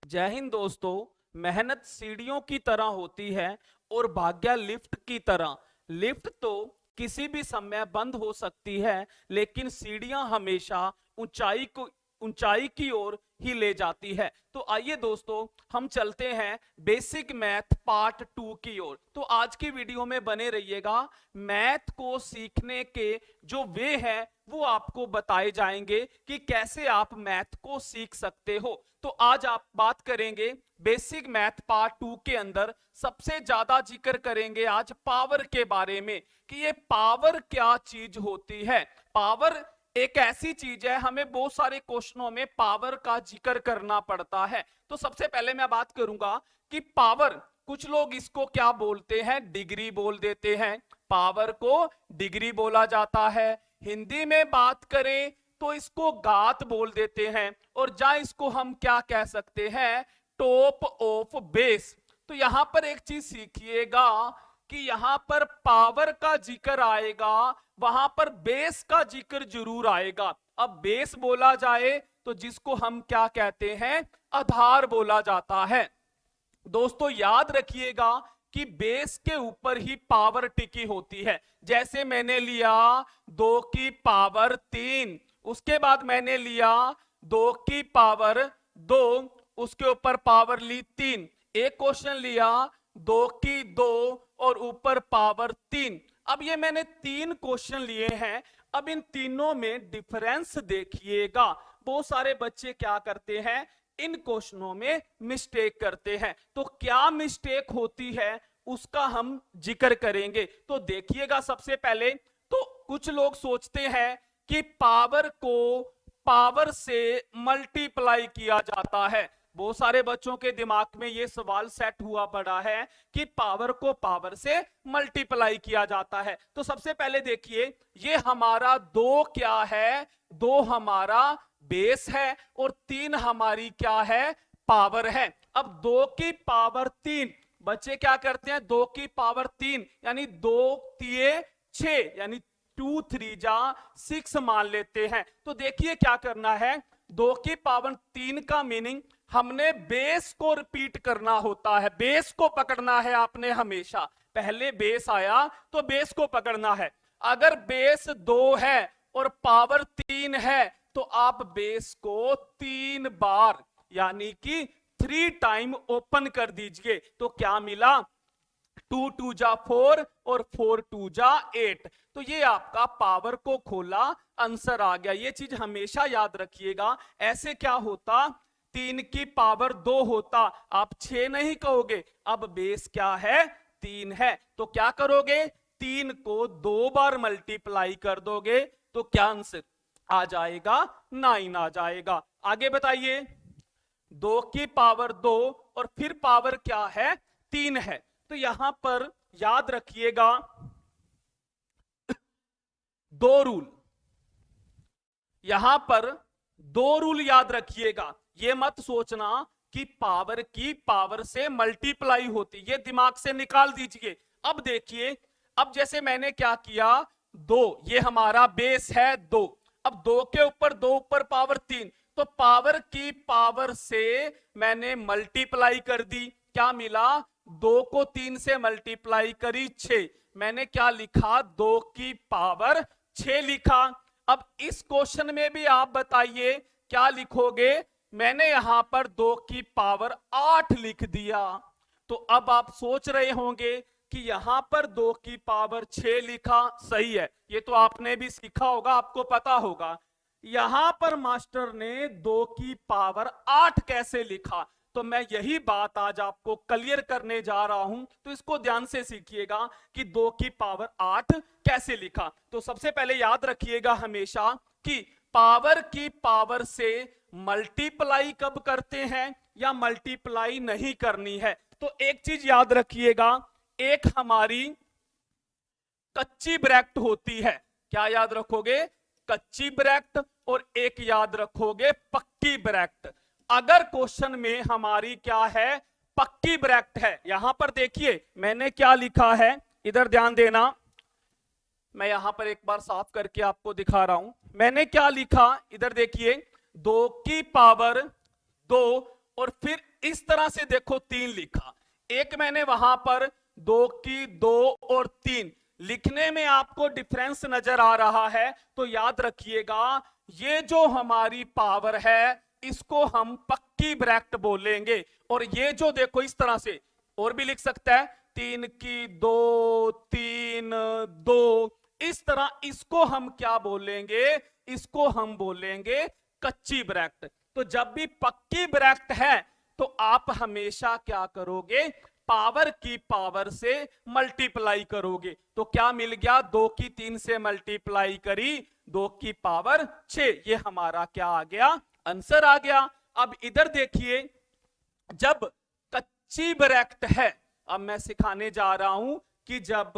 जय हिंद दोस्तों। मेहनत सीढ़ियों की तरह होती है और भाग्य लिफ्ट की तरह। लिफ्ट तो किसी भी समय बंद हो सकती है, लेकिन सीढ़ियां हमेशा ऊंचाई की ओर ही ले जाती है। तो आइए दोस्तों, हम चलते हैं बेसिक मैथ पार्ट 2 की ओर। तो आज की वीडियो में बने रहिएगा। मैथ को सीखने के जो वे है वो आपको बताए जाएंगे कि कैसे आप मैथ को सीख सकते हो। तो आज आप बात करेंगे बेसिक मैथ पार्ट 2 के अंदर सबसे ज्यादा जिक्र करेंगे आज पावर के बारे में कि ये पावर क्या चीज होती है। पावर एक ऐसी चीज है, हमें बहुत सारे क्वेश्चनों में पावर का जिक्र करना पड़ता है। तो सबसे पहले मैं बात करूंगा कि पावर, कुछ लोग इसको क्या बोलते हैं, डिग्री बोल देते हैं। पावर को डिग्री बोला जाता है। हिंदी में बात करें तो इसको घात बोल देते हैं, और जहां इसको हम क्या कह सकते हैं, टॉप ऑफ बेस। तो यहां पर एक चीज सीखिएगा कि यहां पर पावर का जिक्र आएगा, वहां पर बेस का जिक्र जरूर आएगा। अब बेस बोला जाए तो जिसको हम क्या कहते हैं, आधार बोला जाता है। दोस्तों याद रखिएगा कि बेस के ऊपर ही पावर टिकी होती है। जैसे मैंने लिया 2 की पावर 3, उसके बाद मैंने लिया 2 की पावर 2, उसके ऊपर पावर ली 3। एक क्वेश्चन लिया 2 की 2 और ऊपर पावर 3। अब ये मैंने 3 क्वेश्चन लिए हैं। अब इन तीनों में डिफरेंस देखिएगा। बहुत सारे बच्चे क्या करते हैं, इन क्वेश्चनों में मिस्टेक करते हैं। तो क्या मिस्टेक होती है उसका हम जिक्र करेंगे। तो देखिएगा, सबसे पहले तो कुछ लोग सोचते हैं कि पावर को पावर से मल्टीप्लाई किया जाता है। बहुत सारे बच्चों के दिमाग में ये सवाल सेट हुआ पड़ा है कि पावर को पावर से मल्टीप्लाई किया जाता है। तो सबसे पहले देखिए, ये हमारा 2 क्या है, 2 हमारा बेस है और 3 हमारी क्या है, पावर है। अब 2 की पावर 3, बच्चे क्या करते हैं, 2 की पावर 3 यानी 2 तिये 6 यानी 2 3 जा 6 मान लेते हैं। तो देखिए क्या करना है, 2 की पावर 3 का मीनिंग हमने बेस को रिपीट करना होता है। बेस को पकड़ना है आपने हमेशा। पहले बेस आया तो बेस को पकड़ना है। अगर बेस 2 है और पावर 3 है तो आप बेस को 3 बार यानी कि 3 टाइम ओपन कर दीजिए। तो क्या मिला, 2 2 जा 4 और 4 2 जा 8। तो ये आपका पावर को खोला आंसर आ गया। ये चीज हमेशा याद रखिएगा। ऐसे क्या होता, 3 की पावर 2 होता, आप 6 नहीं कहोगे। अब बेस क्या है, 3 है। तो क्या करोगे, 3 को 2 बार मल्टीप्लाई कर दोगे तो क्या आंसर आ जाएगा, 9 आ जाएगा। आगे बताइए, 2 की पावर 2 और फिर पावर क्या है, 3 है। तो यहां पर याद रखिएगा 2 रूल, यहां पर 2 रूल याद रखिएगा। ये मत सोचना कि पावर की पावर से मल्टीप्लाई होती, ये दिमाग से निकाल दीजिए। अब देखिए, अब जैसे मैंने क्या किया, 2 ये हमारा बेस है 2। अब 2 के ऊपर 2 ऊपर पावर 3, तो पावर की पावर से मैंने मल्टीप्लाई कर दी। क्या मिला, 2 को 3 से मल्टीप्लाई करी 6। मैंने क्या लिखा, 2 की पावर 6 लिखा। अब इस क्वेश्चन में भी आप बताइए क्या लिखोगे। मैंने यहां पर 2 की पावर 8 लिख दिया। तो अब आप सोच रहे होंगे कि यहां पर 2 की पावर 6 लिखा, सही है, ये तो आपने भी सीखा होगा, आपको पता होगा। यहां पर मास्टर ने 2 की पावर 8 कैसे लिखा, तो मैं यही बात आज आपको क्लियर करने जा रहा हूं। तो इसको ध्यान से सीखिएगा कि 2 की पावर 8 कैसे लिखा। तो सबसे पहले याद रखिएगा हमेशा कि पावर की पावर से मल्टीप्लाई कब करते हैं या मल्टीप्लाई नहीं करनी है। तो एक चीज याद रखिएगा, एक हमारी कच्ची ब्रैकेट होती है। क्या याद रखोगे, कच्ची ब्रैकेट, और एक याद रखोगे पक्की ब्रैकेट। अगर क्वेश्चन में हमारी क्या है, पक्की ब्रैकेट है, यहां पर देखिए मैंने क्या लिखा है, इधर ध्यान देना। मैं यहां पर एक बार साफ करके आपको दिखा रहा हूं। मैंने क्या लिखा, इधर देखिए, 2 की पावर 2 और फिर इस तरह से देखो 3 लिखा, एक मैंने वहां पर 2 की 2 और 3 लिखने में आपको डिफरेंस नजर आ रहा है, तो याद रखिएगा ये जो हमारी पावर है इसको हम पक्की ब्रैकेट बोलेंगे। और ये जो देखो इस तरह से और भी लिख सकता है, 3 की 2 3 2, इस तरह इसको हम क्या बोलेंगे, इसको हम बोलेंगे कच्ची ब्रैकेट। तो जब भी पक्की ब्रैकेट है तो आप हमेशा क्या करोगे, पावर की पावर से मल्टीप्लाई करोगे। तो क्या मिल गया, 2 की 3 से मल्टीप्लाई करी 2 की पावर 6, ये हमारा क्या आ गया, आंसर आ गया। अब इधर देखिए, जब कच्ची ब्रैकेट है, अब मैं सिखाने जा रहा हूं कि जब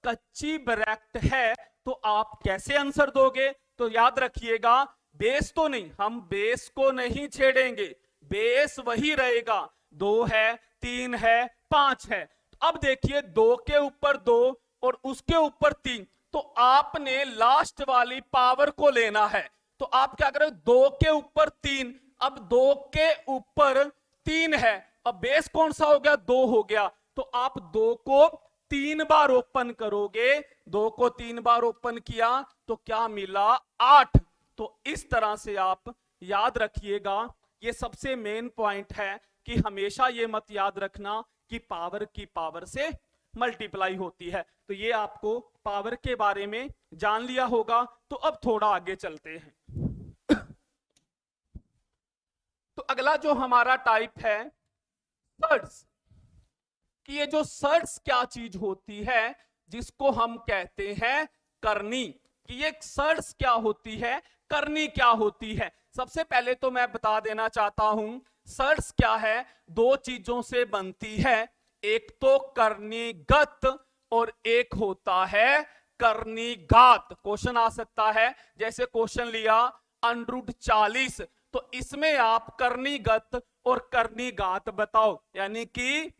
कच्ची ब्रैकेट है तो आप कैसे आंसर दोगे। तो याद रखिएगा बेस तो नहीं, हम बेस को नहीं छेड़ेंगे, बेस वही रहेगा, 2 है 3 है 5 है। अब देखिए 2 के ऊपर 2 और उसके ऊपर 3, तो आपने लास्ट वाली पावर को लेना है। तो आप क्या करें, 2 के ऊपर 3, अब 2 के ऊपर 3 है, अब बेस कौन सा हो गया, 2 हो गया। तो आप 2 को 3 बार ओपन करोगे, 2 को 3 बार ओपन किया तो क्या मिला, 8। तो इस तरह से आप याद रखिएगा, ये सबसे मेन पॉइंट है कि हमेशा ये मत याद रखना कि पावर की पावर से मल्टीप्लाई होती है। तो ये आपको पावर के बारे में जान लिया होगा। तो अब थोड़ा आगे चलते हैं। तो अगला जो हमारा टाइप है सर्ड्स, कि ये जो सर्ड्स क्या चीज होती है, जिसको हम कहते हैं करनी, कि ये सर्ड्स क्या होती है, करनी क्या होती है। सबसे पहले तो मैं बता देना चाहता हूं सर्ड्स क्या है, 2 चीजों से बनती है, एक तो कर्णीगत और एक होता है कर्णीघात। क्वेश्चन आ सकता है, जैसे क्वेश्चन लिया √40, तो इसमें आप कर्णीगत और कर्णीघात बताओ, यानी कि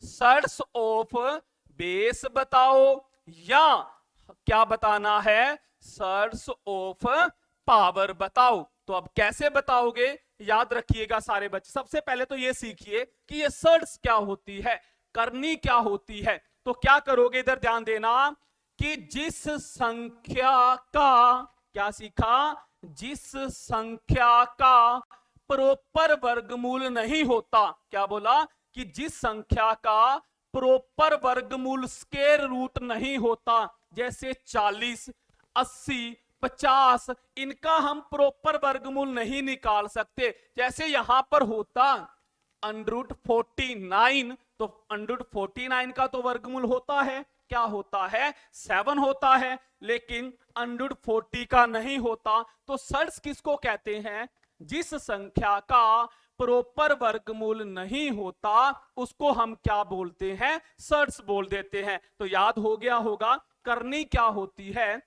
सर्ड्स ऑफ बेस बताओ या क्या बताना है, सर्ड्स ऑफ पावर बताओ। तो अब कैसे बताओगे, याद रखिएगा सारे बच्चे। सबसे पहले तो ये सीखिए कि ये सर्ड्स क्या होती है, करनी क्या होती है। तो क्या करोगे, इधर ध्यान देना कि जिस संख्या का, क्या सीखा, जिस संख्या का प्रॉपर वर्गमूल नहीं होता, क्या बोला, कि जिस संख्या का प्रॉपर वर्गमूल स्क्वायर रूट नहीं होता, जैसे 40 80 50, इनका हम प्रॉपर वर्गमूल नहीं निकाल सकते। जैसे यहां पर होता √49, तो √49 का तो वर्गमूल होता है, क्या होता है, 7 होता है, लेकिन √40 का नहीं होता। तो सर्ड्स किसको कहते हैं, जिस संख्या का प्रॉपर वर्गमूल नहीं होता उसको हम क्या बोलते हैं, सर्ड्स बोल देते हैं। तो याद हो गया होगा, करनी क्या होती है,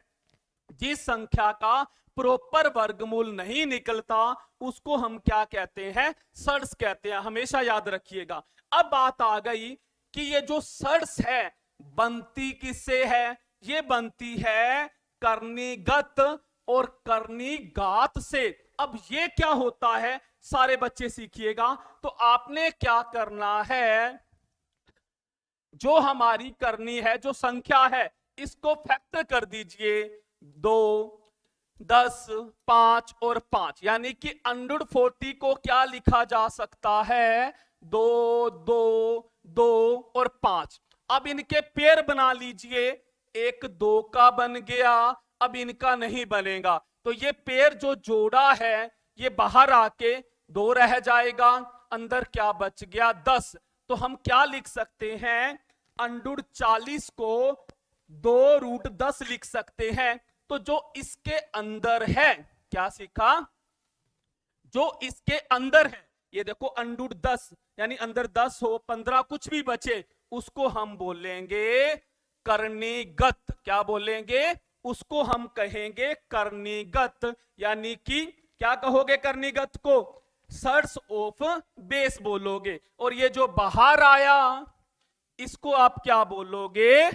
जिस संख्या का प्रॉपर वर्गमूल नहीं निकलता उसको हम क्या कहते हैं, सर्ड्स कहते हैं, हमेशा याद रखिएगा। अब बात आ गई कि ये जो सर्ड्स है बनती किससे है, ये बनती है कर्णीगत और कर्णीघात से। अब ये क्या होता है, सारे बच्चे सीखिएगा। तो आपने क्या करना है, जो हमारी करनी है, जो संख्या है, इसको फैक्टर कर दीजिए, 2 10 5 और 5, यानी कि √40 को क्या लिखा जा सकता है, 2 2 2 और 5। अब इनके पेयर बना लीजिए, 1 2 का बन गया, अब इनका नहीं बनेगा। तो ये पेयर जो जोड़ा है ये बाहर आके 2 रह जाएगा, अंदर क्या बच गया, 10। तो हम क्या लिख सकते हैं, √40 को 2√10 लिख सकते हैं। तो जो इसके अंदर है, क्या सीखा, जो इसके अंदर है, ये देखो √10, यानी अंदर 10 हो 15 कुछ भी बचे, उसको हम बोलेंगे कर्णीगत। क्या बोलेंगे, उसको हम कहेंगे कर्णीगत, यानी कि क्या कहोगे कर्णीगत को, सर्ड्स ऑफ बेस बोलोगे। और ये जो बाहर आया इसको आप क्या बोलोगे,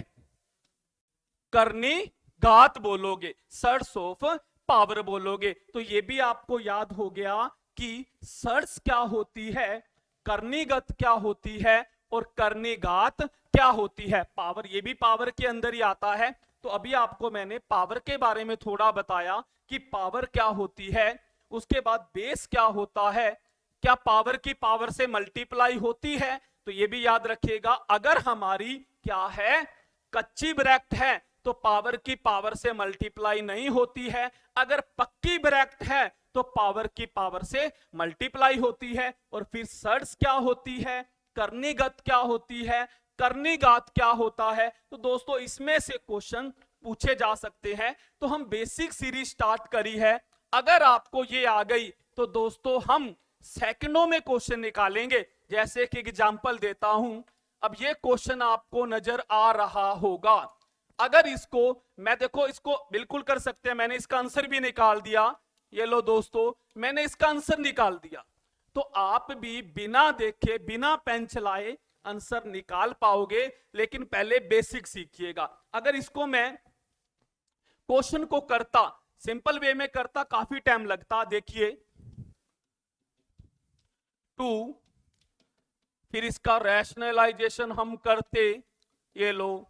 कर्णीघात बोलोगे, सर्ड्स ऑफ पावर बोलोगे। तो ये भी आपको याद हो गया कि सर्ड्स क्या होती है, कर्णीगत क्या होती है और कर्णीघात क्या होती है। पावर, ये भी पावर के अंदर ही आता है। तो अभी आपको मैंने पावर के बारे में थोड़ा बताया कि पावर क्या होती है, उसके बाद बेस क्या होता है, क्या पावर की पावर से मल्टीप्लाई होती है। तो ये भी याद रखिएगा, अगर हमारी क्या है, कच्ची ब्रैकेट है तो पावर की पावर से मल्टीप्लाई नहीं होती है, अगर पक्की ब्रैकेट है तो पावर की पावर से मल्टीप्लाई होती है। और फिर सर्ड्स क्या होती है, कर्णीगत क्या होती है, कर्णीघात क्या होता है। तो दोस्तों इसमें से क्वेश्चन पूछे जा सकते हैं। तो हम बेसिक सीरीज स्टार्ट करी है, अगर आपको ये आ गई तो दोस्तों हम सेकंडों में क्वेश्चन निकालेंगे। जैसे कि एग्जांपल देता हूं, अब ये क्वेश्चन आपको नजर आ रहा होगा, अगर इसको मैं, देखो इसको बिल्कुल कर सकते हैं, मैंने इसका आंसर भी निकाल दिया। ये लो दोस्तों, मैंने इसका आंसर निकाल दिया। तो आप भी बिना देखे, बिना पेन चलाए आंसर निकाल पाओगे, लेकिन पहले बेसिक सीखिएगा। अगर इसको मैं क्वेश्चन को करता, सिंपल वे में करता, काफी टाइम लगता। देखिए 2, फिर इसका रैशनलाइजेशन हम करते, ये लो,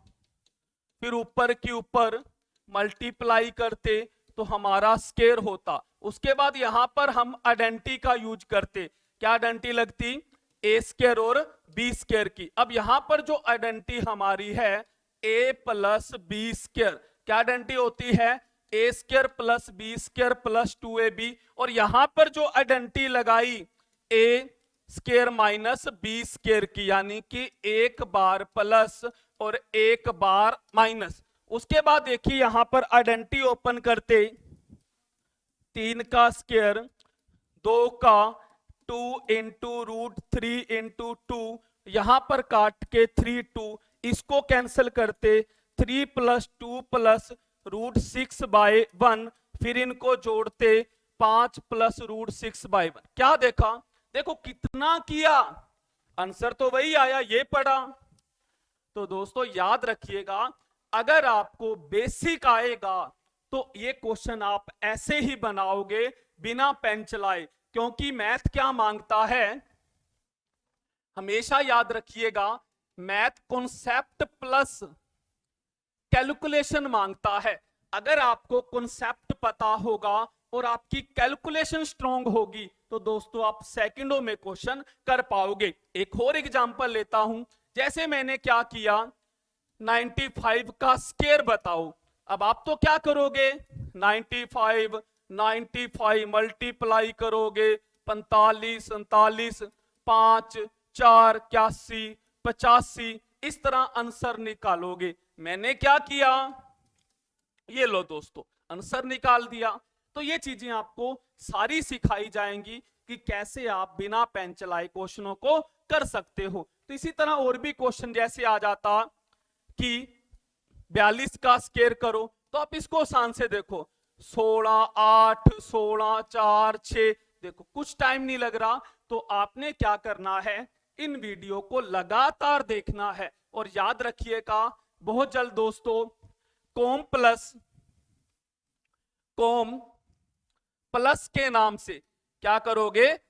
फिर ऊपर के ऊपर मल्टीप्लाई करते तो हमारा स्केयर होता। उसके बाद यहां पर हम आइडेंटिटी का यूज करते, क्या आइडेंटिटी लगती, ए स्केयर और बी स्केयर की। अब यहां पर जो आइडेंटिटी हमारी है ए प्लस बी स्केयर, क्या आइडेंटिटी होती है, a square plus b square plus 2ab। और यहां पर जो आइडेंटिटी लगाई a square minus b square की, यानी कि एक बार प्लस और एक बार माइनस। उसके बाद देखिए यहां पर आइडेंटिटी ओपन करते, 3 का स्केयर, 2 का, 2 इंटू रूट 3 इंटू 2, यहां पर काट के 3 2, इसको कैंसिल करते 3 प्लस 2 प्लस रूट 6/1, फिर इनको जोड़ते 5 प्लस रूट 6/1। क्या देखा, देखो कितना किया, आंसर तो वही आया, ये पढ़ा। तो दोस्तों याद रखिएगा, अगर आपको बेसिक आएगा तो ये क्वेश्चन आप ऐसे ही बनाओगे बिना पेन चलाए, क्योंकि मैथ क्या मांगता है, हमेशा याद रखिएगा, मैथ कॉन्सेप्ट प्लस कैलकुलेशन मांगता है। अगर आपको कॉन्सेप्ट पता होगा और आपकी कैलकुलेशन स्ट्रांग होगी तो दोस्तों आप सेकंडों में क्वेश्चन कर पाओगे। एक और एग्जांपल लेता हूं, जैसे मैंने क्या किया, 95 का स्केयर बताओ। अब आप तो क्या करोगे, 95 मल्टीप्लाई करोगे, 45 39 5 4 81 85, इस तरह आंसर निकालोगे। मैंने क्या किया, ये लो दोस्तों आंसर निकाल दिया। तो ये चीजें आपको सारी सिखाई जाएंगी कि कैसे आप बिना पेन चलाए क्वेश्चनों को कर सकते हो। तो इसी तरह और भी क्वेश्चन जैसे आ जाता कि 42 का स्केयर करो, तो आप इसको आसान से देखो, 16 8 16 4 6, देखो कुछ टाइम नहीं लग रहा। तो आपने क्या करना है, इन वीडियो को लगातार देखना है। और याद रखिएगा बहुत जल्द दोस्तों कॉम प्लस के नाम से क्या करोगे,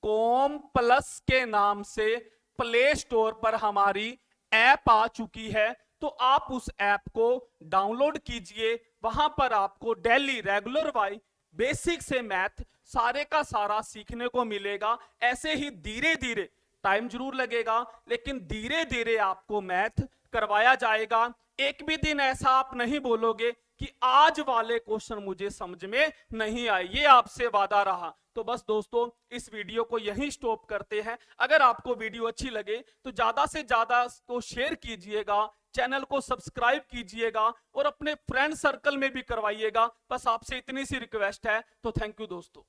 कॉम प्लस के नाम से प्ले स्टोर पर हमारी ऐप आ चुकी है। तो आप उस ऐप को डाउनलोड कीजिए, वहां पर आपको डेली रेगुलर वाइज बेसिक से मैथ सारे का सारा सीखने को मिलेगा। ऐसे ही धीरे धीरे, टाइम जरूर लगेगा लेकिन धीरे धीरे आपको मैथ करवाया जाएगा। एक भी दिन ऐसा आप नहीं बोलोगे कि आज वाले क्वेश्चन मुझे समझ में नहीं आए, ये आपसे वादा रहा। तो बस दोस्तों इस वीडियो को यहीं स्टॉप करते हैं। अगर आपको वीडियो अच्छी लगे तो ज्यादा से ज्यादा को शेयर कीजिएगा, चैनल को सब्सक्राइब कीजिएगा और अपने फ्रेंड सर्कल में भी करवाइएगा। बस आपसे इतनी सी रिक्वेस्ट है। तो थैंक यू दोस्तों।